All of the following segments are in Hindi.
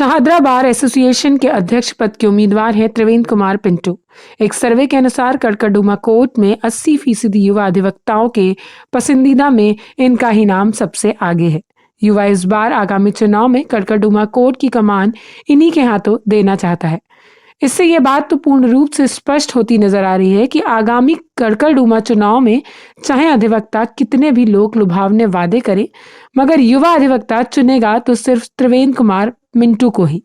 शाहदरा बार एसोसिएशन के अध्यक्ष पद के उम्मीदवार हैं त्रिवेंद्र कुमार पिंटू। एक सर्वे के अनुसार कड़कड़डूमा कोर्ट में 80% युवा अधिवक्ताओं के पसंदीदा में इनका ही नाम सबसे आगे है। युवा इस बार आगामी चुनाव में कड़कड़डूमा कोर्ट की कमान इन्हीं के हाथों देना चाहता है। इससे ये बात तो पूर्ण रूप से स्पष्ट होती नजर आ रही है कि आगामी कड़कड़डूमा चुनाव में चाहे अधिवक्ता कितने भी लोक लुभावने वादे करे, मगर युवा अधिवक्ता चुनेगा तो सिर्फ त्रिवेंद्र कुमार मिंटू को ही।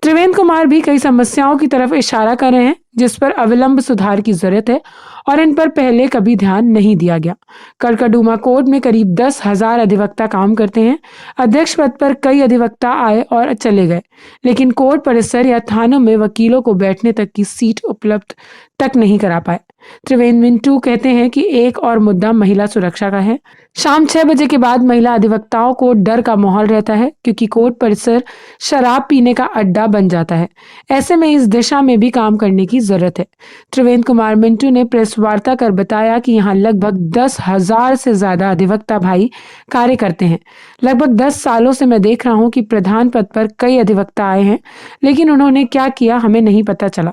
त्रिवेंद्र कुमार भी कई समस्याओं की तरफ इशारा कर रहे हैं जिस पर अविलंब सुधार की जरूरत है और इन पर पहले कभी ध्यान नहीं दिया गया। कड़कड़डूमा कोर्ट में करीब 10,000 अधिवक्ता काम करते हैं। अध्यक्ष पद पर कई अधिवक्ता आए और चले गए, लेकिन कोर्ट परिसर या थानों में वकीलों को बैठने तक की सीट उपलब्ध तक नहीं करा पाए। त्रिवेंद्र मिंटू कहते हैं कि एक और मुद्दा महिला सुरक्षा का है। शाम 6 बजे के बाद महिला अधिवक्ताओं को डर का माहौल रहता है क्योंकि कोर्ट परिसर शराब पीने का अड्डा बन जाता है। ऐसे में इस दिशा में भी काम करने की जरूरत है। त्रिवेंद्र कुमार मिंटू ने प्रेस वार्ता कर बताया कि यहाँ लगभग 10,000 से ज्यादा अधिवक्ता भाई कार्य करते हैं। लगभग 10 सालों से मैं देख रहा हूँ कि प्रधान पद पर कई अधिवक्ता आए हैं, लेकिन उन्होंने क्या किया हमें नहीं पता चला।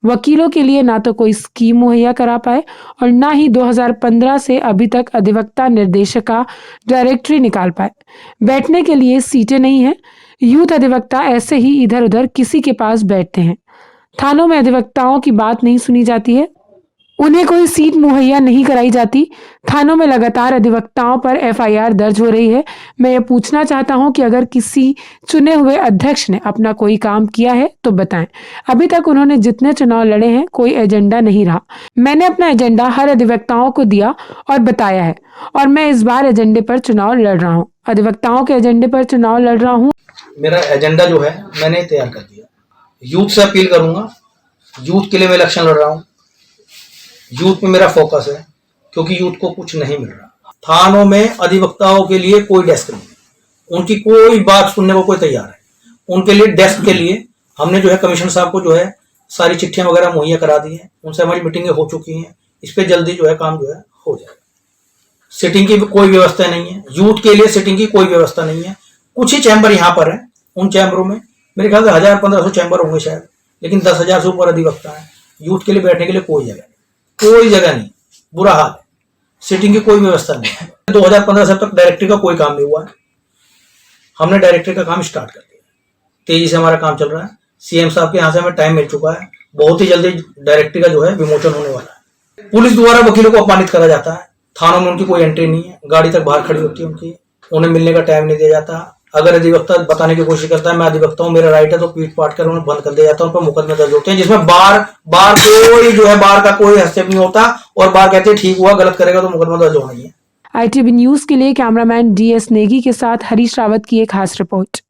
वकीलों के लिए ना तो कोई स्कीम मुहैया करा पाए और ना ही 2015 से अभी तक अधिवक्ता निर्देशिका डायरेक्टरी निकाल पाए। बैठने के लिए सीटें नहीं है। यूथ अधिवक्ता ऐसे ही इधर उधर किसी के पास बैठते हैं। थानों में अधिवक्ताओं की बात नहीं सुनी जाती है, उन्हें कोई सीट मुहैया नहीं कराई जाती। थानों में लगातार अधिवक्ताओं पर एफआईआर दर्ज हो रही है। मैं ये पूछना चाहता हूं कि अगर किसी चुने हुए अध्यक्ष ने अपना कोई काम किया है तो बताएं। अभी तक उन्होंने जितने चुनाव लड़े हैं कोई एजेंडा नहीं रहा। मैंने अपना एजेंडा हर अधिवक्ताओं को दिया और बताया है और मैं इस बार एजेंडे पर चुनाव लड़ रहा हूँ। अधिवक्ताओं के एजेंडे पर चुनाव लड़ रहा हूँ। मेरा एजेंडा जो है मैंने तैयार कर दिया। यूथ से अपील करूंगा। यूथ के लिए मैं इलेक्शन लड़ रहा हूँ। यूथ पे मेरा फोकस है क्योंकि यूथ को कुछ नहीं मिल रहा। थानों में अधिवक्ताओं के लिए कोई डेस्क नहीं है, उनकी कोई बात सुनने को कोई तैयार है। उनके लिए डेस्क के लिए हमने जो है कमिश्नर साहब को जो है सारी चिट्ठियां वगैरह मुहैया करा दी हैं। उनसे हमारी मीटिंगें हो चुकी हैं। इस पे जल्दी जो है काम जो है हो जाएगा। सिटिंग की कोई व्यवस्था नहीं है। यूथ के लिए सिटिंग की कोई व्यवस्था नहीं है। कुछ ही चैम्बर यहाँ पर है। उन चैम्बरों में मेरे ख्याल से 1000-1500 चैम्बर होंगे शायद, लेकिन 10,000 से ऊपर अधिवक्ता है। यूथ के लिए बैठने के लिए कोई जगह नहीं। बुरा हाल है। सिटिंग की कोई व्यवस्था नहीं है। 2015 से अब तक डायरेक्टरी का कोई काम नहीं हुआ है। हमने डायरेक्टरी का काम स्टार्ट कर दिया। तेजी से हमारा काम चल रहा है। सीएम साहब के यहाँ से हमें टाइम मिल चुका है। बहुत ही जल्दी डायरेक्टरी का जो है विमोचन होने वाला है। पुलिस द्वारा वकीलों को अपमानित करा जाता है। थानों में उनकी कोई एंट्री नहीं है। गाड़ी तक बाहर खड़ी होती है उनकी। उन्हें मिलने का टाइम नहीं दिया जाता। अगर अधिवक्ता बताने की कोशिश करता है मैं अधिवक्ता हूं, मेरा राइट है, तो पीट पाट कर उन्हें बंद कर दिया जाता है। उन पर मुकदमे दर्ज होते हैं जिसमें बार कोई जो है बार का कोई हस्तक्षेप नहीं होता और बार कहते हैं ठीक हुआ, गलत करेगा तो मुकदमा दर्ज होना ही है। ITV न्यूज के लिए कैमरामैन DS नेगी के साथ हरीश रावत की एक खास रिपोर्ट।